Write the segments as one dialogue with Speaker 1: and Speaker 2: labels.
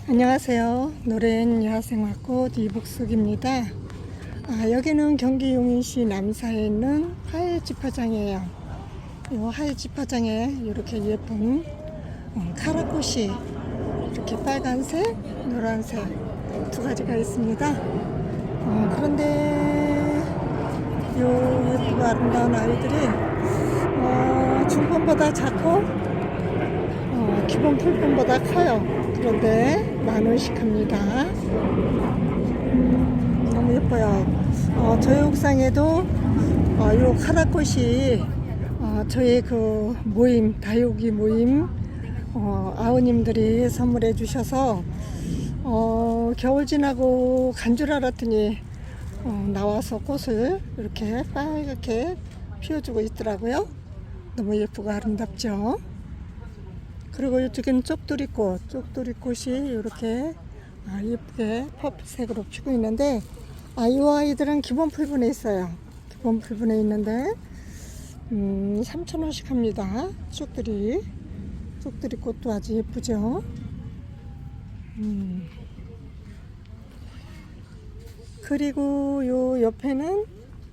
Speaker 1: 안녕하세요. 노래엔 야생화꽃 이북숙입니다. 여기는 경기 용인시 남사에 있는 하회집화장이에요. 이 하회집화장에 이렇게 예쁜 카라꽃이 이렇게 빨간색, 노란색 두 가지가 있습니다. 그런데 이 예쁘고 아름다운 아이들이 중품보다 작고 기본 풀품보다 커요. 그런데 10,000원씩 합니다. 너무 예뻐요. 저희 옥상에도 요 카라꽃이 저희 그 모임, 다육이 모임 아우님들이 선물해 주셔서 겨울 지나고 간 줄 알았더니 나와서 꽃을 이렇게 빨갛게 피워주고 있더라고요. 너무 예쁘고 아름답죠. 그리고 이쪽에는 쪽두리꽃이 이렇게 예쁘게 퍼플색으로 피고 있는데 이 아이들은 기본 풀분에 있어요. 기본 풀분에 있는데 3,000원씩 합니다. 쪽두리꽃도 아주 예쁘죠. 그리고 요 옆에는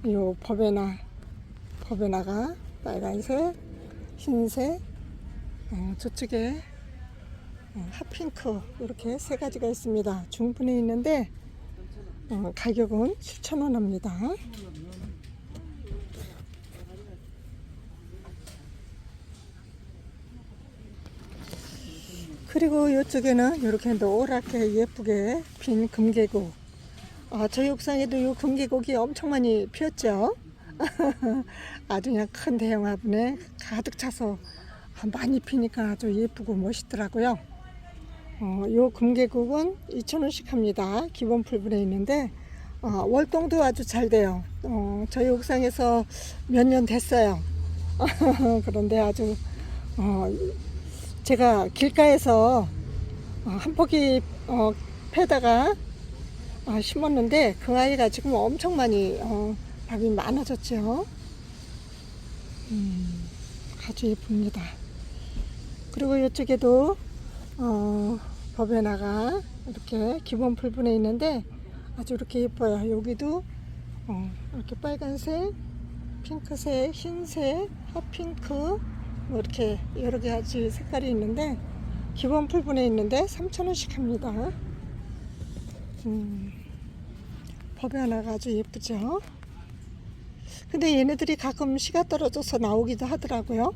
Speaker 1: 요 버베나가 빨간색, 흰색, 저쪽에 핫핑크 이렇게 세 가지가 있습니다. 중분에 있는데 가격은 7,000원 합니다. 그리고 이쪽에는 이렇게 노랗게 예쁘게 핀 금계국. 저희 옥상에도 이 금계국이 엄청 많이 피었죠. 아주 그냥 큰 대형 화분에 가득 차서 많이 피니까 아주 예쁘고 멋있더라고요. 요 금계국은 2,000원씩 합니다. 기본 풀분에 있는데 월동도 아주 잘 돼요. 저희 옥상에서 몇 년 됐어요. 그런데 아주 제가 길가에서 한 포기 패다가 심었는데 그 아이가 지금 엄청 많이 밥이 많아졌죠. 아주 예쁩니다. 그리고 이쪽에도 버베나가 이렇게 기본 풀분에 있는데 아주 이렇게 예뻐요. 여기도 이렇게 빨간색, 핑크색, 흰색, 핫핑크 뭐 이렇게 여러 가지 색깔이 있는데 기본 풀분에 있는데 3,000원씩 합니다. 버베나가 아주 예쁘죠. 근데 얘네들이 가끔 씨가 떨어져서 나오기도 하더라고요.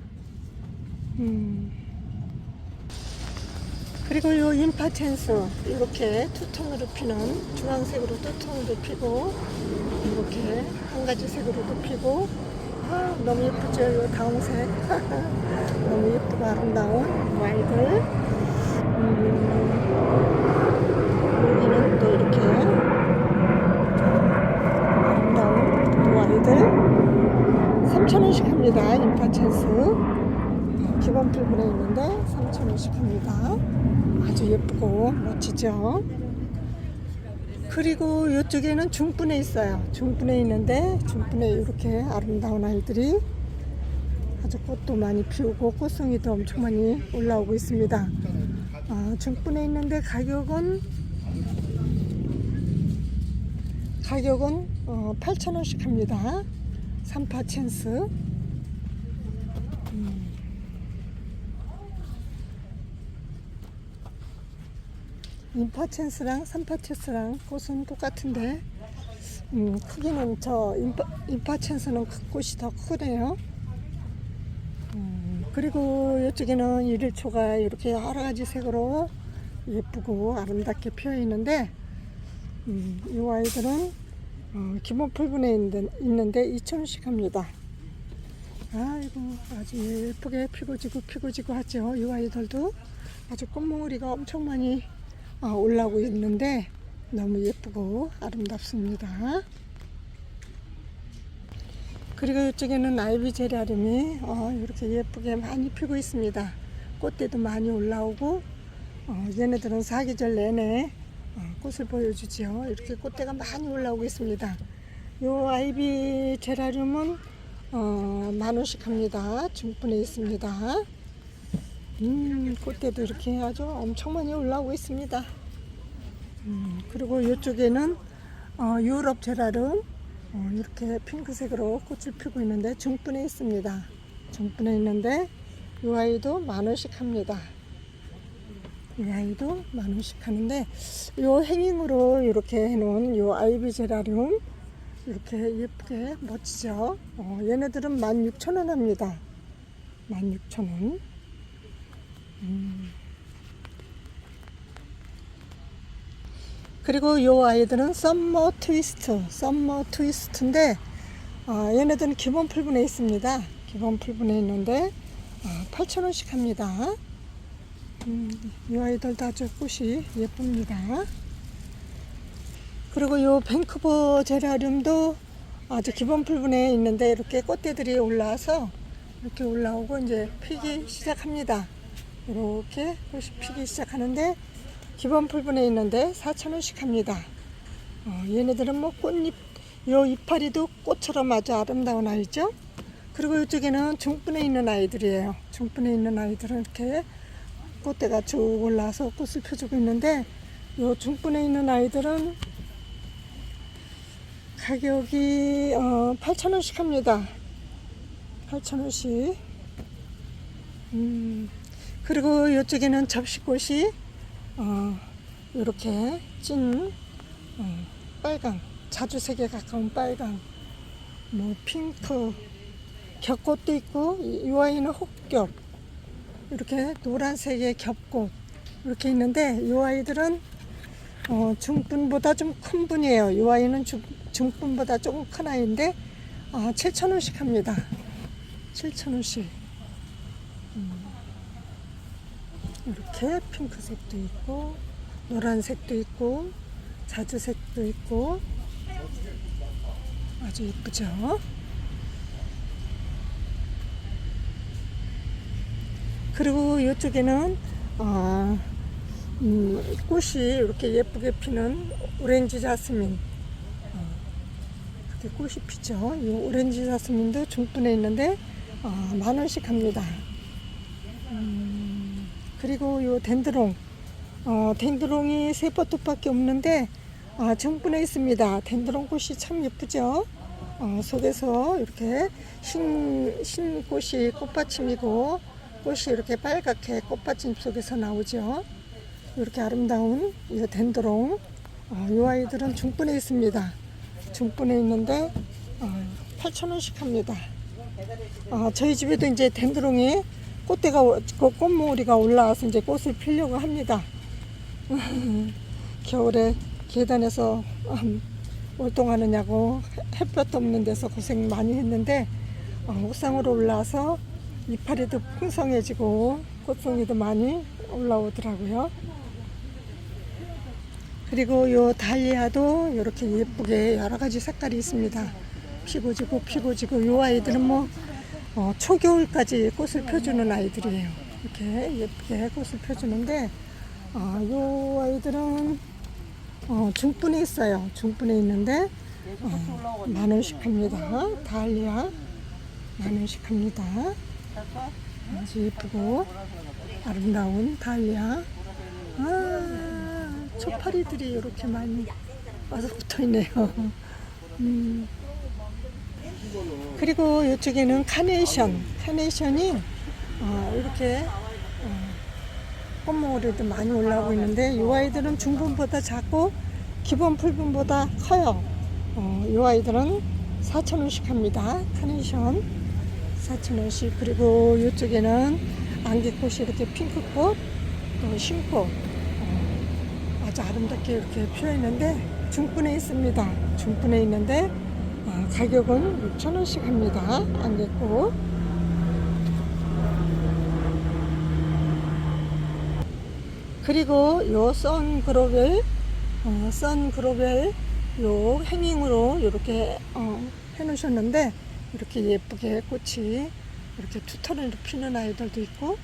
Speaker 1: 그리고 요 임파첸스 이렇게 투톤으로 피는 주황색으로 투톤으로 피고 이렇게 한 가지 색으로도 피고 너무 예쁘죠. 요 다홍색 너무 예쁘고 아름다운 아이들. 여기는 또 이렇게 아름다운 또 아이들 3,000원씩 합니다. 임파첸스 기본 풀분에 있는데 3,000원씩 합니다. 아주 예쁘고 멋지죠. 그리고 이쪽에는 중분에 있어요. 중분에 있는데 중분에 이렇게 아름다운 아이들이 아주 꽃도 많이 피우고 꽃송이도 엄청 많이 올라오고 있습니다. 중분에 있는데 가격은 8,000원씩 합니다. 삼파첸스. 임파첸스랑 삼파첸스랑 꽃은 똑같은데 크기는 임파첸스는 꽃이 더 크네요. 그리고 이쪽에는 일일초가 이렇게 여러 가지 색으로 예쁘고 아름답게 피어 있는데 이 아이들은 기본 풀분에 있는데 2,000원씩 합니다. 아이고 아주 예쁘게 피고 지고 하죠. 이 아이들도 아주 꽃몽우리가 엄청 많이 올라오고 있는데 너무 예쁘고 아름답습니다. 그리고 이쪽에는 아이비 제라늄이 이렇게 예쁘게 많이 피고 있습니다. 꽃대도 많이 올라오고 얘네들은 사계절 내내 꽃을 보여주지요. 이렇게 꽃대가 많이 올라오고 있습니다. 이 아이비 제라늄은 10,000원씩 합니다. 중분에 있습니다. 꽃대도 이렇게 아주 엄청 많이 올라오고 있습니다. 그리고 이쪽에는 유럽 제라늄 이렇게 핑크색으로 꽃을 피고 있는데 중분에 있습니다. 중분에 있는데 이 아이도 10,000원씩 합니다. 이 아이도 10,000원씩 하는데 요 행잉으로 이렇게 해놓은 요 아이비 제라늄 이렇게 예쁘게 멋지죠. 얘네들은 16,000원 합니다. 16,000원. 그리고 요 아이들은 썸머 트위스트인데 얘네들은 기본 풀분에 있습니다. 기본 풀분에 있는데 8,000원씩 합니다. 이 아이들도 아주 꽃이 예쁩니다. 그리고 요 밴쿠버 제라늄도 아주 기본 풀분에 있는데 이렇게 꽃대들이 올라와서 이렇게 올라오고 이제 피기 시작합니다. 이렇게 꽃이 피기 시작하는데 기본 풀분에 있는데 4,000원씩 합니다. 얘네들은 뭐 꽃잎, 요 이파리도 꽃처럼 아주 아름다운 아이죠. 그리고 이쪽에는 중분에 있는 아이들이에요. 중분에 있는 아이들은 이렇게 꽃대가 쭉 올라와서 꽃을 펴주고 있는데 요 중분에 있는 아이들은 가격이 8,000원씩 합니다. 8,000원씩. 그리고 이쪽에는 접시꽃이 이렇게 찐 빨강, 자주색에 가까운 빨강, 뭐 핑크, 겹꽃도 있고 이 아이는 혹겹, 이렇게 노란색의 겹꽃 이렇게 있는데 이 아이들은 중분보다 좀 큰 분이에요. 이 아이는 중분보다 조금 큰 아이인데 7,000원씩 합니다. 7,000원씩. 이렇게 핑크색도 있고 노란색도 있고 자주색도 있고 아주 예쁘죠. 그리고 이쪽에는 꽃이 이렇게 예쁘게 피는 오렌지 자스민 그렇게 꽃이 피죠. 이 오렌지 자스민도 중분에 있는데 10,000원씩 합니다. 그리고 요 덴드롱 덴드롱이 3포트밖에 없는데 중분에 있습니다. 덴드롱 꽃이 참 예쁘죠. 속에서 이렇게 흰 꽃이 꽃받침이고 꽃이 이렇게 빨갛게 꽃받침 속에서 나오죠. 이렇게 아름다운 이 덴드롱 이 아이들은 중분에 있습니다. 중분에 있는데 8,000원씩 합니다. 저희 집에도 이제 덴드롱이 꽃대가 꽃모리가 올라와서 이제 꽃을 피려고 합니다. 겨울에 계단에서 활동하느냐고 햇볕도 없는 데서 고생 많이 했는데 옥상으로 올라와서 이파리도 풍성해지고 꽃송이도 많이 올라오더라고요. 그리고 요 달리아도 이렇게 예쁘게 여러 가지 색깔이 있습니다. 피고 지고 요 아이들은 뭐 초겨울까지 꽃을 펴주는 아이들이에요. 이렇게 예쁘게 꽃을 펴주는데 요 아이들은 중분에 있어요. 중분에 있는데 10,000원씩 합니다. 달리아 10,000원씩 합니다. 아주 예쁘고 아름다운 달리아. 초파리들이 이렇게 많이 와서 붙어있네요. 그리고 이쪽에는 카네이션이 이렇게 꽃몽오리도 많이 올라오고 있는데 이 아이들은 중분보다 작고 기본 풀분보다 커요. 이 아이들은 4,000원씩 합니다. 카네이션 4,000원씩. 그리고 이쪽에는 안개꽃이 이렇게 핑크꽃 또 흰꽃 아주 아름답게 이렇게 피어 있는데 중분에 있습니다. 중분에 있는데 가격은 6,000원씩 합니다. 안개꽃. 그리고 요 선그로벨 요 행잉으로 이렇게 해 놓으셨는데 이렇게 예쁘게 꽃이 이렇게 투턴을 피는 아이들도 있고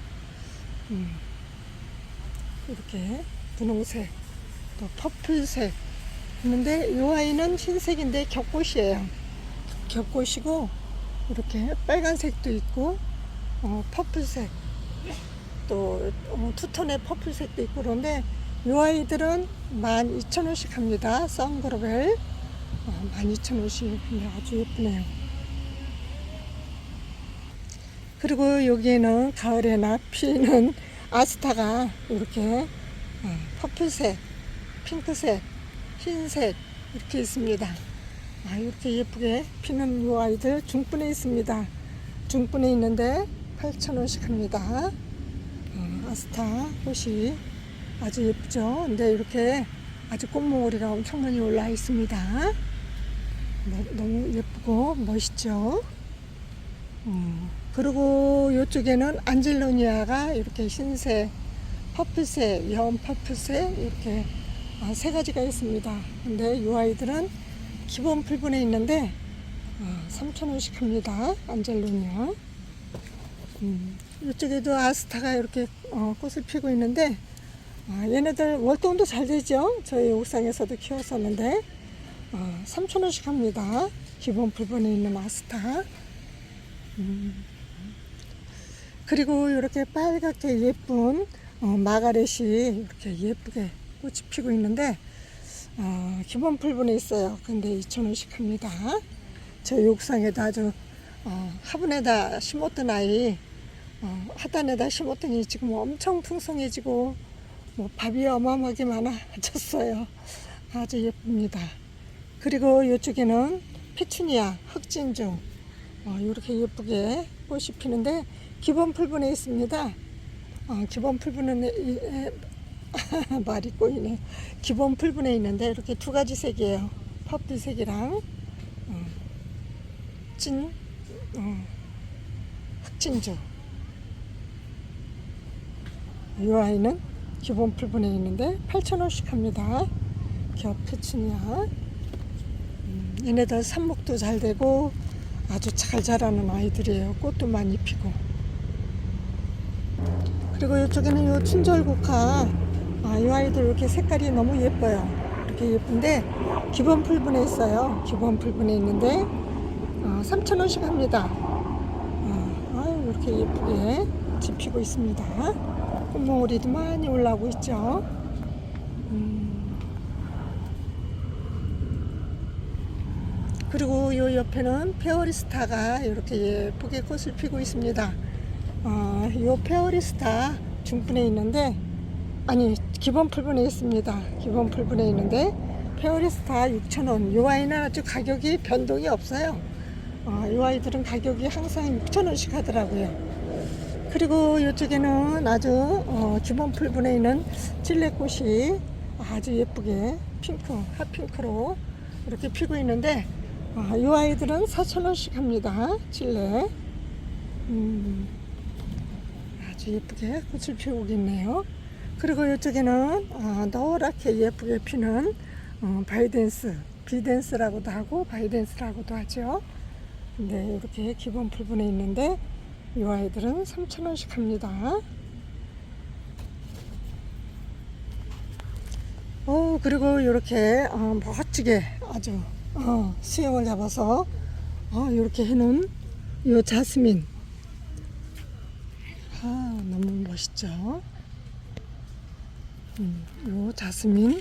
Speaker 1: 이렇게 분홍색 또 퍼플색 있는데 이 아이는 흰색인데 겹꽃이에요. 겹꽃이고 이렇게 빨간색도 있고 퍼플색 또 투톤의 퍼플색도 있고 그런데 이 아이들은 12,000원씩 합니다. 썬그로벨 12,000원씩. 아주 예쁘네요. 그리고 여기에는 가을에나 피는 아스타가 이렇게 퍼플색, 핑크색, 흰색 이렇게 있습니다. 이렇게 예쁘게 피는 이 아이들 중분에 있습니다. 중분에 있는데 8,000원씩 합니다. 아스타 꽃이 아주 예쁘죠. 근데 이렇게 아주 꽃몽오리가 엄청 많이 올라 있습니다. 너무 예쁘고 멋있죠. 그리고 이쪽에는 안젤로니아가 이렇게 흰색, 퍼플색, 연 퍼플색 이렇게 세 가지가 있습니다. 근데 이 아이들은 기본 풀분에 있는데 3,000원씩 합니다. 안젤로니아. 이쪽에도 아스타가 이렇게 꽃을 피고 있는데 얘네들 월동도 잘 되죠. 저희 옥상에서도 키웠었는데 3,000원씩 합니다. 기본 풀분에 있는 아스타. 그리고 이렇게 빨갛게 예쁜 마가렛이 이렇게 예쁘게 꽃이 피고 있는데 기본 풀분에 있어요. 근데 2,000원씩 합니다. 저희 옥상에도 아주 화분에다 심었던 아이 하단에다 심었더니 지금 엄청 풍성해지고 밥이 어마어마하게 많아졌어요. 아주 예쁩니다. 그리고 이쪽에는 페추니아 흑진주 이렇게 예쁘게 꽃이 피는데 기본 풀분에 있습니다. 기본 풀분에 말이 꼬이네. 기본 풀분에 있는데 이렇게 두 가지 색이에요. 퍼플색이랑 흑진주. 이 아이는 기본 풀분에 있는데 8,000원씩 합니다. 겹 페추니아. 얘네들 삽목도 잘 되고 아주 잘 자라는 아이들이에요. 꽃도 많이 피고. 그리고 이쪽에는 이 춘절국화. 이 아이들 이렇게 색깔이 너무 예뻐요. 이렇게 예쁜데 기본 풀분에 있어요. 기본 풀분에 있는데 3,000원씩 합니다. 이렇게 예쁘게 꽃이 피고 있습니다. 꽃몽오리도 많이 올라오고 있죠. 그리고 이 옆에는 페어리스타가 이렇게 예쁘게 꽃을 피고 있습니다. 이 페어리스타 중분에 있는데 기본 풀분에 있습니다. 기본 풀분에 있는데 페어리스타 6,000원. 이 아이는 아주 가격이 변동이 없어요. 이 아이들은 가격이 항상 6,000원씩 하더라고요. 그리고 이쪽에는 아주 기본 풀분에 있는 찔레꽃이 아주 예쁘게 핫핑크로 이렇게 피고 있는데 이 아이들은 4,000원씩 합니다. 찔레. 아주 예쁘게 꽃을 피우고 있네요. 그리고 이쪽에는 노랗게 예쁘게 피는 비덴스라고도 하고 바이덴스라고도 하죠. 근데 이렇게 기본 풀분에 있는데 이 아이들은 3,000원씩 합니다. 그리고 이렇게 멋지게 아주 수영을 잡아서 이렇게 해놓은 이 자스민. 너무 멋있죠. 이 자스민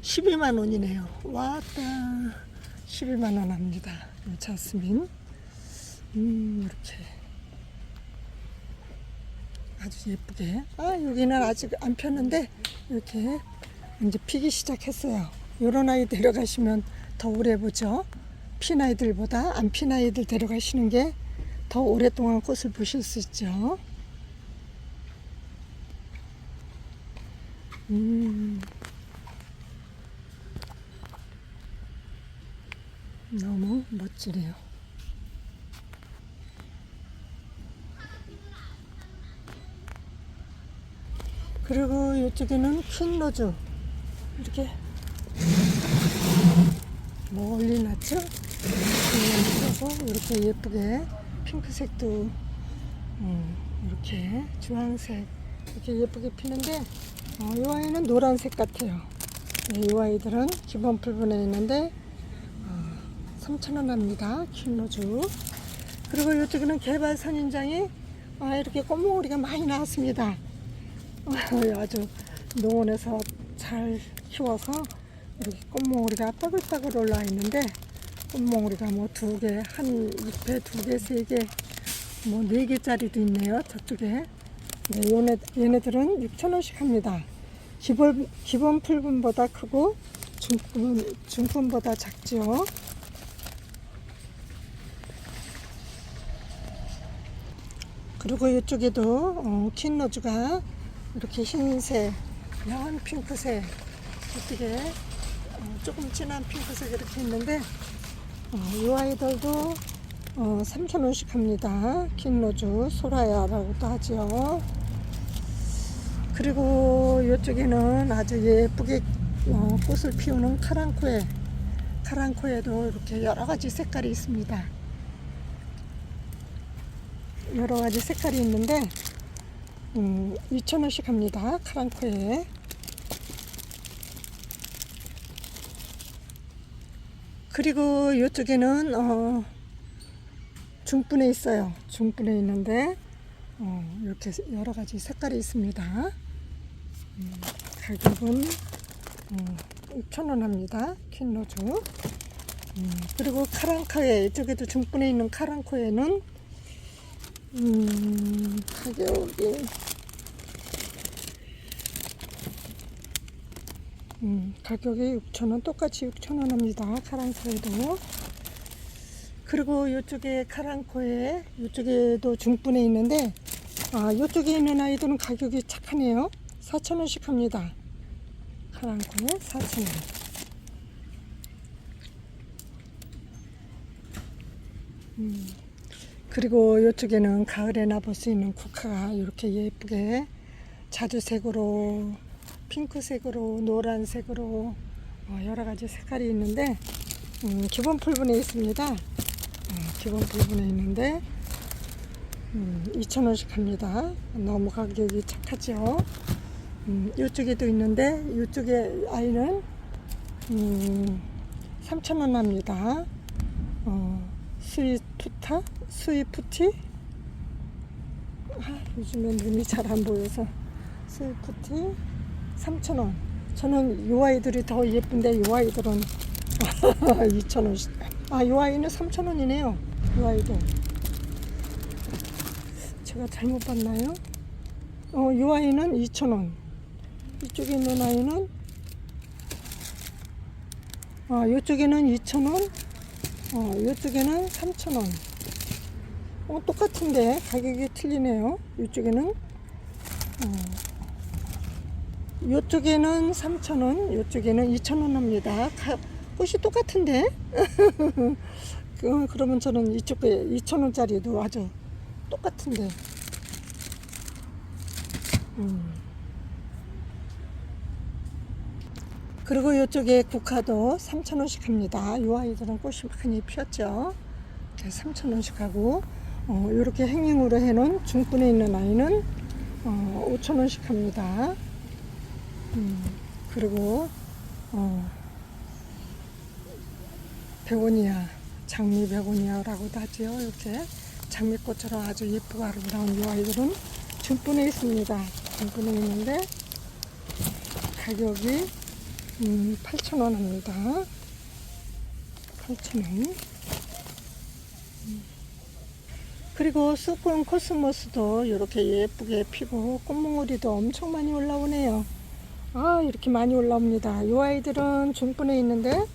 Speaker 1: 12만 원이네요. 왔다. 12만 원 합니다. 이 자스민. 이렇게 아주 예쁘게. 여기는 아직 안 폈는데 이렇게 이제 피기 시작했어요. 이런 아이 데려가시면 더 오래 보죠. 핀 아이들보다 안 핀 아이들 데려가시는 게 더 오랫동안 꽃을 보실 수 있죠. 너무 멋지네요. 그리고 이쪽에는 퀸로즈 이렇게 멀리 났죠? 그리고 이렇게 예쁘게 핑크색도 이렇게 주황색 이렇게 예쁘게 피는데 이 아이는 노란색 같아요. 이 아이들은 기본 풀분에 있는데 3,000원 합니다. 퀸로즈. 그리고 이쪽에는 개발 선인장이 이렇게 꽃몽오리가 많이 나왔습니다. 아주 농원에서 잘 키워서 이렇게 꽃몽오리가 따글따글 올라와 있는데, 꽃몽오리가 뭐 2개, 한 잎에 2개, 3개, 뭐 4개짜리도 있네요. 저쪽에. 네, 얘네들은 6,000원씩 합니다. 기본 풀분보다 크고 중품보다 작죠. 그리고 이쪽에도 퀸로즈가 이렇게 흰색, 연한 핑크색, 이쪽에 조금 진한 핑크색 이렇게 있는데, 이 아이들도 3,000원씩 합니다. 퀸로즈 소라야라고도 하죠. 그리고 이쪽에는 아주 예쁘게 꽃을 피우는 카랑코에도 이렇게 여러가지 색깔이 있습니다. 여러가지 색깔이 있는데 2,000원씩 합니다. 카랑코에. 그리고 이쪽에는 중분에 있어요. 중분에 있는데 이렇게 여러가지 색깔이 있습니다. 가격은 6,000원 합니다. 퀸로즈. 그리고 카랑코에, 이쪽에도 중분에 있는 카랑코에는 가격이 6,000원, 똑같이 6,000원 합니다. 카랑코에도. 그리고 이쪽에 카랑코에, 이쪽에도 중분에 있는데, 이쪽에 있는 아이들은 가격이 착하네요. 4,000원씩 합니다. 카랑코에 4,000원. 그리고 이쪽에는 가을에나 볼 수 있는 국화가 이렇게 예쁘게 자주색으로, 핑크색으로, 노란색으로 여러가지 색깔이 있는데, 기본 풀분에 있습니다. 기본 풀분에 있는데 2,000원씩 합니다. 너무 가격이 착하죠. 이쪽에도 있는데, 이쪽에 아이는 3,000원 합니다. 스위푸티? 요즘엔 눈이 잘 안 보여서. 스위푸티 3,000원. 저는 이 아이들이 더 예쁜데, 이 아이들은 2,000원씩. 이 아이는 3,000원이네요. 이 아이도. 제가 잘못 봤나요? 이 아이는 2,000원. 이쪽에 있는 아이는, 이쪽에는 2,000원, 이쪽에는 3,000원. 똑같은데 가격이 틀리네요. 이쪽에는 3,000원, 이쪽에는 2,000원 합니다. 꽃이 똑같은데? 그러면 저는 이쪽에 2,000원짜리도 아주 똑같은데. 그리고 이쪽에 국화도 3,000원씩 합니다. 이 아이들은 꽃이 많이 피었죠. 3,000원씩 하고, 이렇게 행잉으로 해놓은 중분에 있는 아이는 5,000원씩 합니다. 그리고 베고니아, 장미 베고니아라고도 하죠. 이렇게 장미꽃처럼 아주 예쁘고 아름다운 이 아이들은 중분에 있습니다. 중분에 있는데 가격이 8,000원 합니다. 8,000원. 그리고 수콘 코스모스도 이렇게 예쁘게 피고, 꽃몽오리도 엄청 많이 올라오네요. 이렇게 많이 올라옵니다. 이 아이들은 중분에 있는데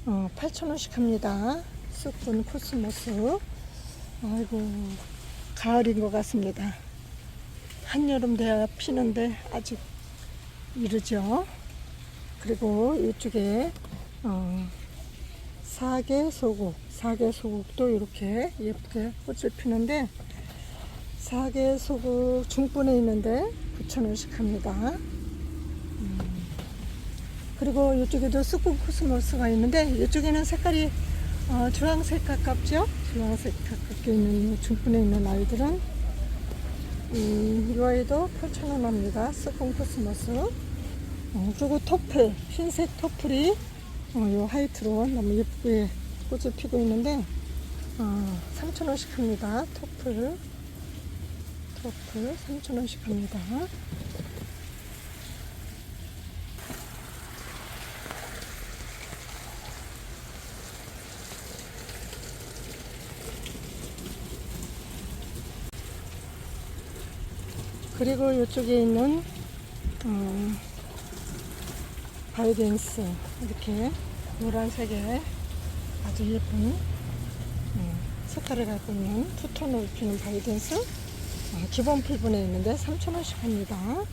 Speaker 1: 8,000원씩 합니다. 수콘 코스모스. 아이고, 가을인 것 같습니다. 한여름 돼야 피는데 아직 이르죠. 그리고 이쪽에 사계소국도 이렇게 예쁘게 꽃을 피는데, 사계소국 중분에 있는데 9,000원씩 합니다. 그리고 이쪽에도 수국 코스모스가 있는데, 이쪽에는 색깔이 주황색 가깝죠. 주황색 가깝게 있는 중분에 있는 아이들은 이 아이도 8,000원 합니다. 수국 코스모스. 그리고 토플, 흰색 토플이 요 하이트로 너무 예쁘게 꽃을 피고 있는데 3,000원씩 합니다. 토플. 퍼플 3,000원씩 합니다. 그리고 이쪽에 있는 바이덴스 이렇게 노란색의 아주 예쁜 색깔을 갖고 있는 투톤을 피는 바이덴스 기본 풀분에 있는데 3,000원씩 합니다.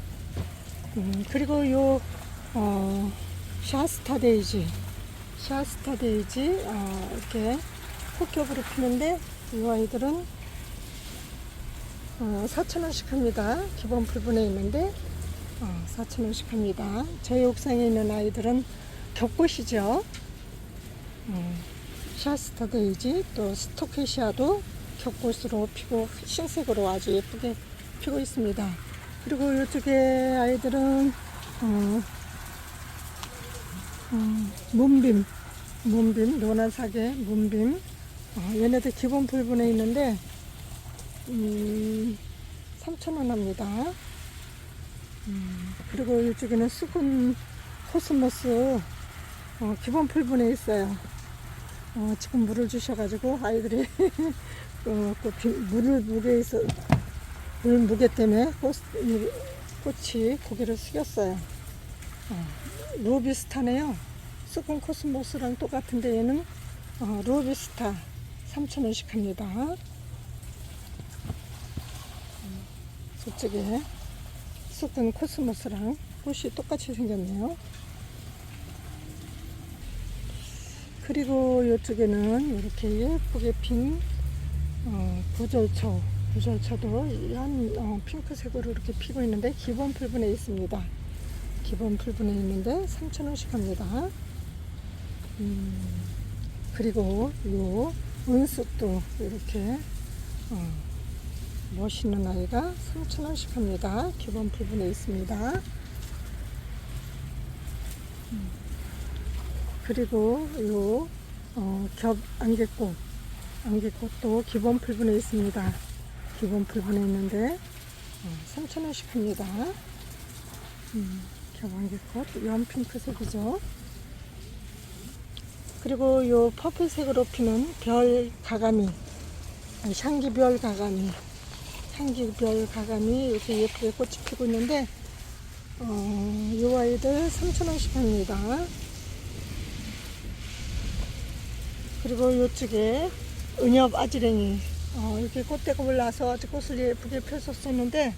Speaker 1: 그리고 요 샤스타 데이지 이렇게 폭격으로 피는데 이 아이들은 4,000원씩 합니다. 기본 풀분에 있는데 4,000원씩 합니다. 저희 옥상에 있는 아이들은 겹꽃이죠. 샤스타 데이지 또 스토케시아도 겹꽃으로 피고 흰색으로 아주 예쁘게 피고 있습니다. 그리고 이쪽에 아이들은 문빔 노란색의 문빔 얘네들 기본 풀분에 있는데 3,000원 합니다. 그리고 이쪽에는 수분 코스모스 기본 풀분에 있어요. 지금 물을 주셔가지고 아이들이 물을 물 무게 때문에 꽃이 고개를 숙였어요. 로비스타네요. 수분 코스모스랑 똑같은데 얘는 로비스타 3,000원씩 합니다. 저쪽에 수분 코스모스랑 꽃이 똑같이 생겼네요. 그리고 이쪽에는 이렇게 예쁘게 핀 구절초도 한 핑크색으로 이렇게 피고 있는데 기본 풀분에 있습니다. 기본 풀분에 있는데 3,000원씩 합니다. 그리고 요 은숙도 이렇게 멋있는 아이가 3,000원씩 합니다. 기본 풀분에 있습니다. 그리고 요 겹 안개꽃도 기본 풀분에 있습니다. 기본 풀분에 있는데 3,000원씩 합니다. 겹 안개꽃 연 핑크색이죠. 그리고 요 퍼플색으로 피는 별 가가미 향기별 가가미 이렇게 예쁘게 꽃이 피고 있는데 이 아이들 3,000원씩 합니다. 그리고 이쪽에 은엽 아지랭이 이렇게 꽃대가 올라서 아주 꽃을 예쁘게 폈었었는데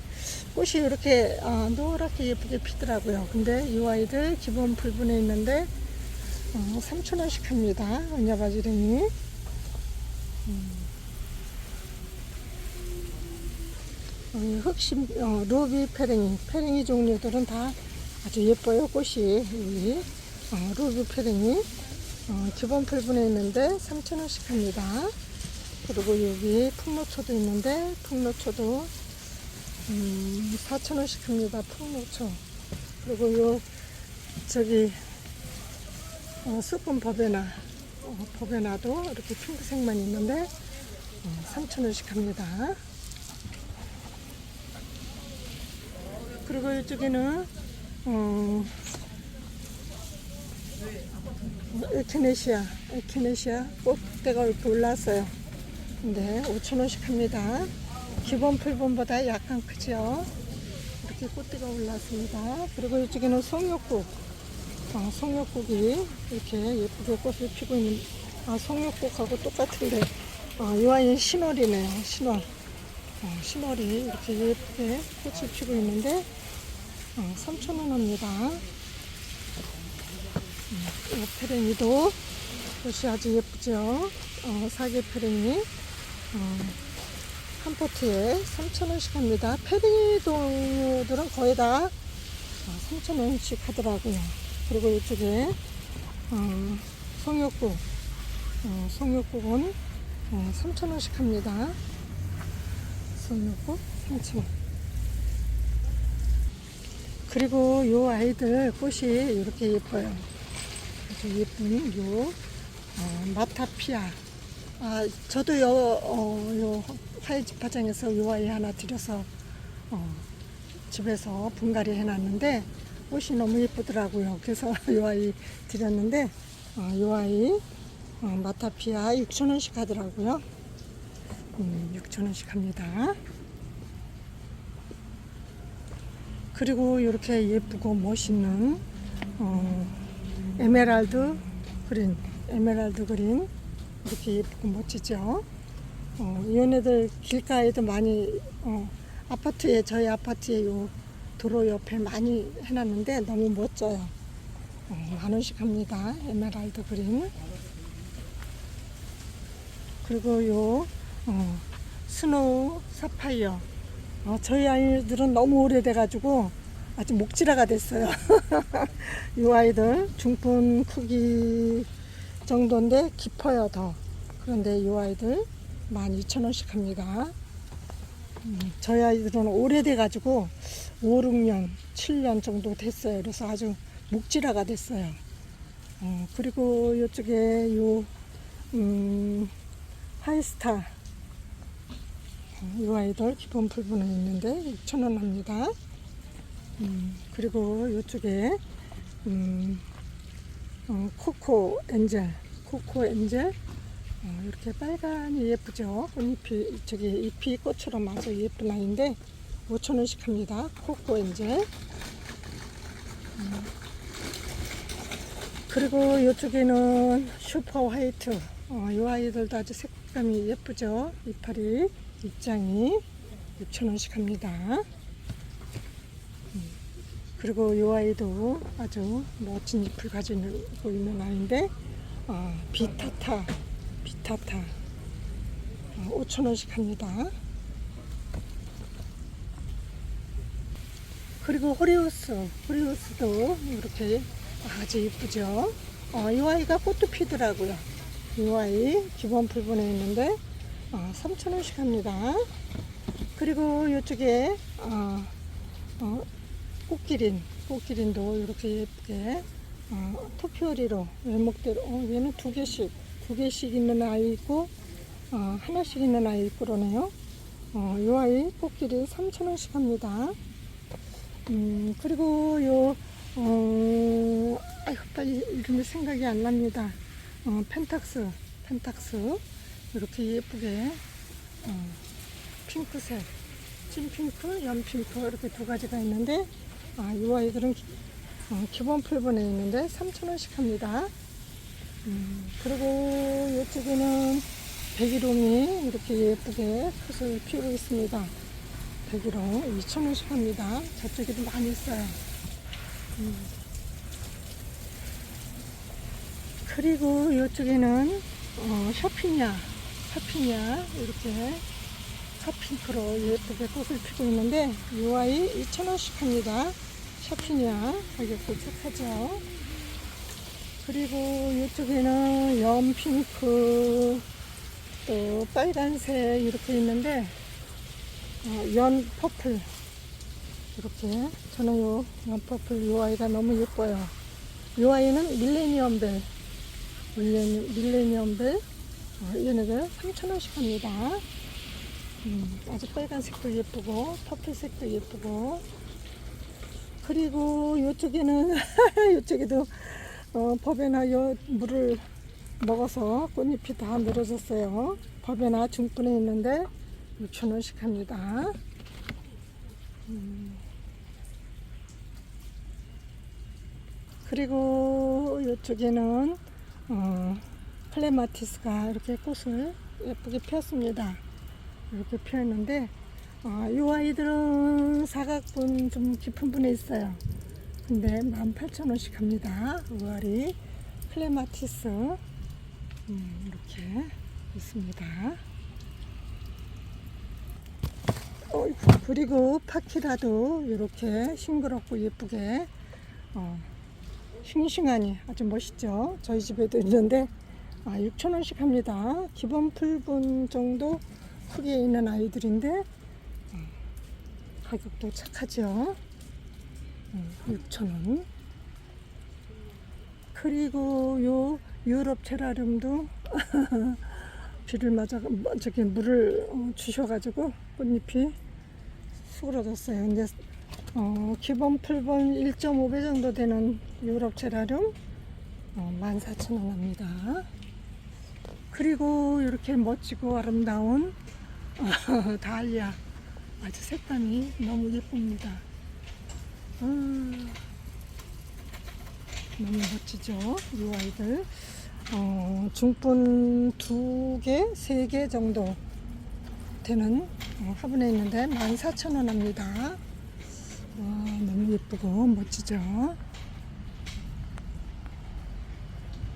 Speaker 1: 꽃이 이렇게 노랗게 예쁘게 피더라고요. 근데 이 아이들 기본 풀분에 있는데 3,000원씩 합니다. 은엽 아지랭이. 흑심 루비 페랭이 종류들은 다 아주 예뻐요. 꽃이 루비 페랭이 기본 풀분에 있는데 3,000원씩 합니다. 그리고 여기 풍노초도 있는데 풍노초도 4,000원씩 합니다. 풍노초. 그리고 요 저기 수분 버베나도 이렇게 핑크색만 있는데 3,000원씩 합니다. 그리고 이쪽에는 에키네시아 꽃대가 이렇게 올랐어요. 근데 5,000원씩 합니다. 기본 풀분보다 약간 크죠. 이렇게 꽃대가 올랐습니다. 그리고 이쪽에는 송엽국 송엽국이 이렇게 예쁘게 꽃을 피고 있는 송엽국하고 똑같은데 이 아이는 신월이네요. 신월이 이렇게 예쁘게 꽃을 피고 있는데 3,000원 합니다. 페랭이도 꽃이 아주 예쁘죠. 사계 페랭이 한 포트에 3,000원씩 합니다. 페랭이 동료들은 거의 다 3,000원씩 하더라고요. 그리고 이쪽에 송엽국은 3,000원씩 합니다. 송엽국 3,000원. 그리고 요 아이들 꽃이 이렇게 예뻐요. 아주 예쁜 요 저도 요 화훼집화장에서 요 아이 하나 들여서 집에서 분갈이 해놨는데 옷이 너무 예쁘더라고요. 그래서 요 아이 드렸는데 요 아이 마타피아 6,000원씩 하더라고요. 6,000원씩 합니다. 그리고 이렇게 예쁘고 멋있는 에메랄드 그린 이렇게 예쁘고 멋지죠. 얘네들 길가에도 많이 저희 아파트에 요 도로 옆에 많이 해놨는데 너무 멋져요. 10,000원씩 합니다. 에메랄드 그린. 그리고 요 스노우 사파이어. 저희 아이들은 너무 오래돼가지고 아주 목질화가 됐어요. 이 아이들 중품 크기 정도인데 깊어요 더. 그런데 이 아이들 12,000원씩 합니다. 저희 아이들은 오래돼가지고 5, 6년, 7년 정도 됐어요. 그래서 아주 목질화가 됐어요. 그리고 이쪽에 요 하이스타 이 아이들 기본 풀분에 있는데 6,000원 합니다. 그리고 이쪽에 코코 엔젤 이렇게 빨간이 예쁘죠. 꽃잎이 잎이 꽃처럼 아주 예쁜 아이인데 5,000원씩 합니다. 코코 엔젤. 그리고 이쪽에는 슈퍼 화이트. 이 아이들도 아주 색감이 예쁘죠. 이파리 입장이 6,000원씩 합니다. 그리고 이 아이도 아주 멋진 잎을 가지고 있는 아이인데 비타타 5,000원씩 합니다. 그리고 호리우스도 이렇게 아주 이쁘죠. 이 아이가 꽃도 피더라고요. 이 아이 기본 풀분에 있는데 3,000원씩 합니다. 그리고 이쪽에 꽃기린도 이렇게 예쁘게 토피오리로 외목대로 얘는 두 개씩 있는 아이 있고 하나씩 있는 아이 있고 그러네요. 이 아이 꽃기린 3,000원씩 합니다. 그리고 요 빨리 이름이 생각이 안 납니다. 펜탁스 이렇게 예쁘게 핑크색 찐핑크, 연핑크 이렇게 두 가지가 있는데 이 아이들은 기본 풀분에 있는데 3,000원씩 합니다. 그리고 이쪽에는 백일홍이 이렇게 예쁘게 컷을 피우고 있습니다. 백일홍 2,000원씩 합니다. 저쪽에도 많이 있어요. 그리고 이쪽에는 샤피냐 이렇게 핫핑크로 예쁘게 꽃을 피고 있는데 이 아이 2,000원씩 합니다. 샤피냐 가격도 착하죠. 그리고 이쪽에는 연핑크 또 빨간색 이렇게 있는데 연 퍼플 이렇게 저는 요 연 퍼플 이 아이가 너무 예뻐요. 이 아이는 밀레니엄벨 얘네들 3,000원씩 합니다. 아주 빨간색도 예쁘고 퍼플색도 예쁘고. 그리고 이쪽에는 이쪽에도 버베나 물을 먹어서 꽃잎이 다 늘어졌어요. 버베나 중분에 있는데 6,000원씩 합니다. 그리고 이쪽에는 클레마티스가 이렇게 꽃을 예쁘게 피웠습니다. 이렇게 피웠는데 이 아이들은 사각분 좀 깊은 분에 있어요. 근데 18,000원씩 합니다. 우아리 클레마티스 이렇게 있습니다. 그리고 파키라도 이렇게 싱그럽고 예쁘게 싱싱하니 아주 멋있죠. 저희 집에도 있는데 6,000원씩 합니다. 기본 풀분 정도 크기에 있는 아이들인데 가격도 착하죠. 6,000원. 그리고 요 유럽 테라리움도 비를 맞아 저기 물을 주셔가지고 꽃잎이 수그러졌어요. 근데 기본 풀본 1.5배 정도 되는 유럽 제라늄 14,000원 합니다. 그리고 이렇게 멋지고 아름다운 다알리아, 아주 색감이 너무 예쁩니다. 너무 멋지죠, 이 아이들. 중분 2개, 3개 정도 되는 화분에 있는데 14,000원 합니다. 너무 예쁘고 멋지죠.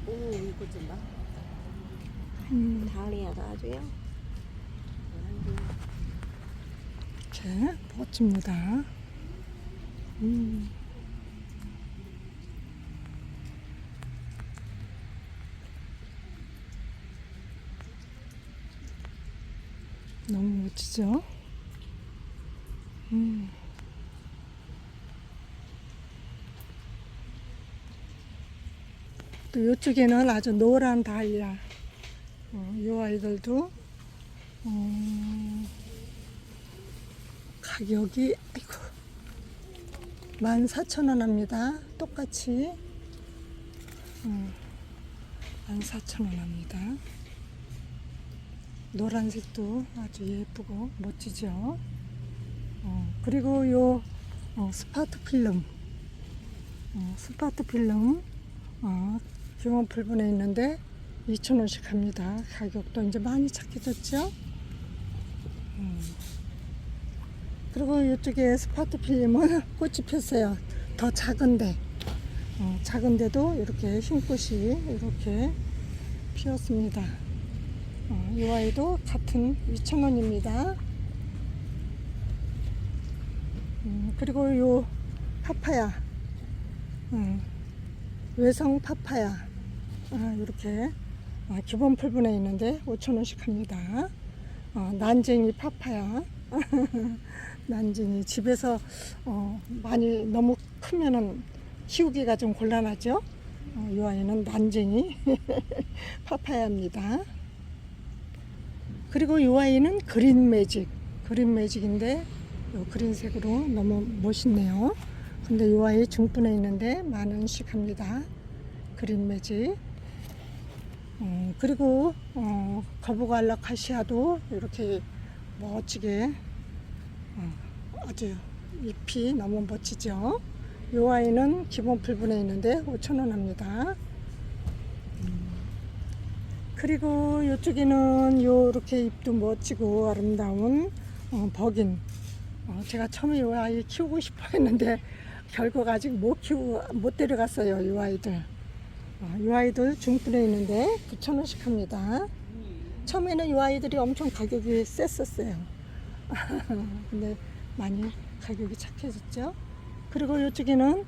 Speaker 2: 이거 좀 봐. 다리아가 아주요.
Speaker 1: 이렇게 멋집니다. 너무 멋지죠? 또 이쪽에는 아주 노란 다이아. 이 아이들도 가격이 아이고 14,000원 합니다. 똑같이 14,000원 합니다. 노란색도 아주 예쁘고 멋지죠. 그리고 요 스파트 필름 기본 풀분에 있는데 2,000원씩 합니다. 가격도 이제 많이 착해졌죠. 그리고 이쪽에 스파트 필름은 꽃이 폈어요. 더 작은데 작은데도 이렇게 흰꽃이 이렇게 피었습니다. 이 아이도 같은 2,000원입니다. 그리고 요 파파야, 외성 파파야, 이렇게 기본 풀분에 있는데 5,000원씩 합니다. 난쟁이 파파야. 난쟁이 집에서 많이 너무 크면은 키우기가 좀 곤란하죠. 이 아이는 난쟁이 파파야입니다. 그리고 이 아이는 그린 매직인데 그린색으로 너무 멋있네요. 근데 이 아이 중분에 있는데 10,000원씩 합니다. 그린 매직. 그리고 거북알라 카시아도 이렇게 멋지게 아주 잎이 너무 멋지죠. 이 아이는 기본 풀분에 있는데 5,000원 합니다. 그리고 이쪽에는 요렇게 잎도 멋지고 아름다운 버긴. 제가 처음에 이 아이 키우고 싶어 했는데 결국 아직 못 데려갔어요. 이 아이들. 이 아이들 중분에 있는데 9,000원씩 합니다. 처음에는 이 아이들이 엄청 가격이 셌었어요. 근데 많이 가격이 착해졌죠. 그리고 이쪽에는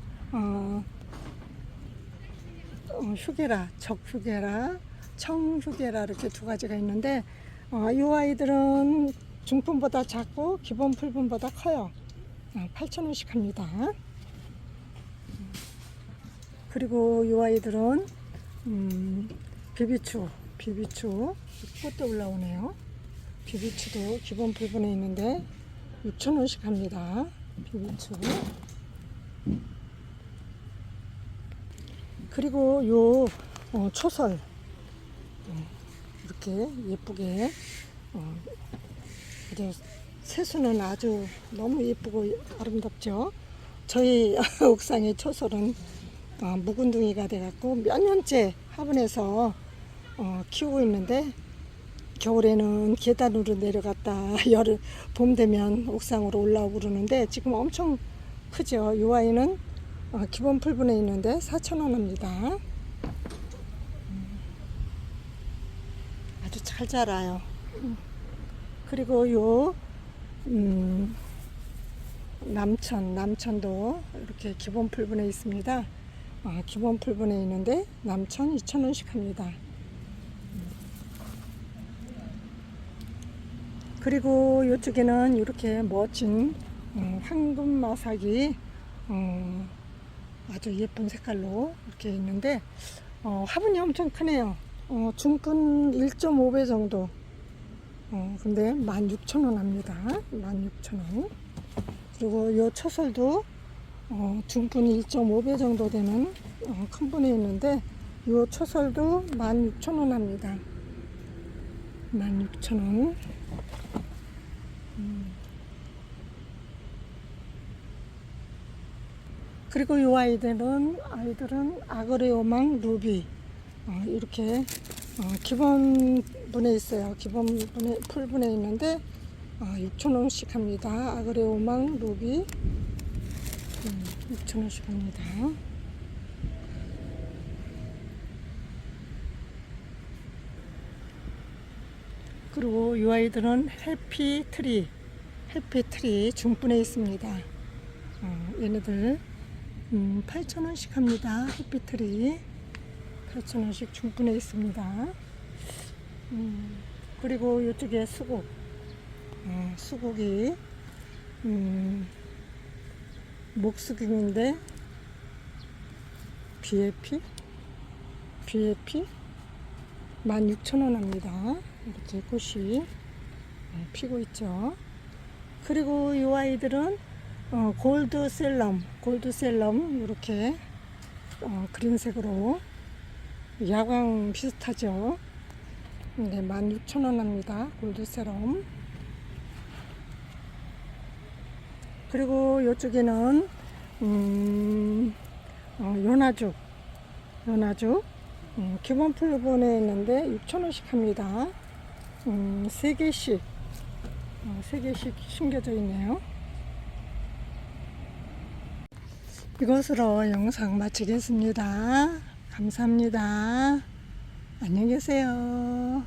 Speaker 1: 휴게라, 적휴게라, 청휴게라 이렇게 두 가지가 있는데 이 아이들은 중품보다 작고 기본 풀분보다 커요. 8,000원씩 합니다. 그리고 이 아이들은 비비추 꽃도 올라오네요. 비비추도 기본 풀분에 있는데 6,000원씩 합니다. 비비추. 그리고 요 초설 이렇게 예쁘게 새수는 아주 너무 예쁘고 아름답죠. 저희 옥상의 초설은 묵은둥이가 돼갖고 몇 년째 화분에서 키우고 있는데 겨울에는 계단으로 내려갔다 봄 되면 옥상으로 올라오고 그러는데 지금 엄청 크죠. 이 아이는 기본 풀분에 있는데 4,000원 합니다. 아주 잘 자라요. 그리고 요 남천도 이렇게 기본 풀분에 있습니다. 기본 풀분에 있는데 남천 2,000원씩 합니다. 그리고 이쪽에는 이렇게 멋진 황금마삭이 아주 예쁜 색깔로 이렇게 있는데 화분이 엄청 크네요. 중분 1.5배 정도 근데 16,000원 합니다. 16,000원. 그리고 요 처설도 중분이 1.5배 정도 되는 큰 분이 있는데 요 처설도 16,000원 합니다. 16,000원. 그리고 이 아이들은 아그레오망 루비 이렇게 기본 분에 있어요. 기본 분에 풀분에 있는데 6,000원씩 합니다. 아그레오망 루비 6,000원씩 합니다. 그리고 이 아이들은 해피트리 중분에 있습니다. 얘네들 8,000원씩 합니다. 해피트리 8,000원씩 중분에 있습니다. 그리고 이쪽에 수국이 목수국인데 BAP 16,000원 합니다. 이렇게 꽃이 피고 있죠. 그리고 이 아이들은 골드셀럼 이렇게 그린색으로 야광 비슷하죠. 네, 16,000원 합니다. 골드셀럼. 그리고 이쪽에는 연화죽 기본 풀분에 있는데 6,000원씩 합니다. 3개씩 심겨져 있네요. 이것으로 영상 마치겠습니다. 감사합니다. 안녕히 계세요.